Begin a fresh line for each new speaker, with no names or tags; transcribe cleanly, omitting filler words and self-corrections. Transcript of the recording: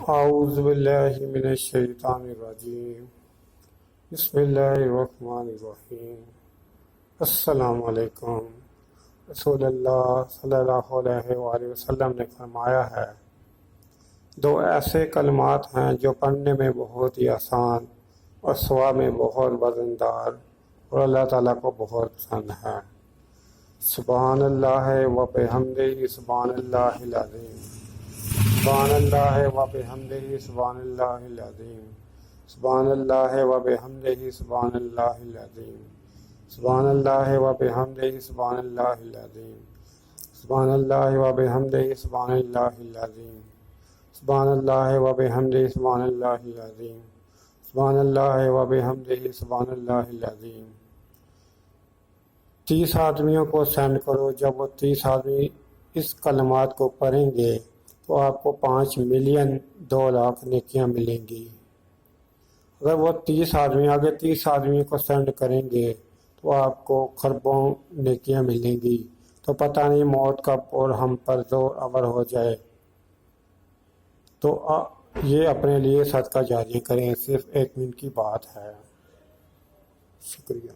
اعوذ باللہ من الشیطان الرجیم بسم اللہ الرحمن الرحیم۔ السلام علیکم۔ رسول اللہ صلی اللہ علیہ وآلہ وسلم نے فرمایا ہے، دو ایسے کلمات ہیں جو پڑھنے میں بہت ہی آسان اور ثواب میں بہت وزندار اور اللہ تعالیٰ کو بہت پسند ہے۔ سبحان اللہ و بحمدہ سبحان اللہ العظیم، سبحان اللہ و بحمدہ سبحان اللہ العظیم، سبحان اللہ و بحمدہ سبحان اللہ العظیم، سبحان اللہ و بحمدہ سبحان اللہ العظیم، سبحان اللہ و بحمدہ سبحان اللہ العظیم، سبحان اللہ و بحمدہ سبحان اللہ العظیم، سبحان اللہ و بحمدہ سبحان اللہ العظیم۔ 30 آدمیوں کو سینڈ کرو۔ جب وہ 30 آدمی اس کلمات کو پڑھیں گے تو آپ کو 5 ملین 2 لاکھ نیکیاں ملیں گی۔ اگر وہ 30 آدمی آگے 30 آدمی کو سینڈ کریں گے تو آپ کو خربوں نیکیاں ملیں گی۔ تو پتہ نہیں موت کب اور ہم پر زور آور ہو جائے، تو یہ اپنے لیے صدقہ جاریہ کریں۔ صرف 1 منٹ کی بات ہے۔ شکریہ۔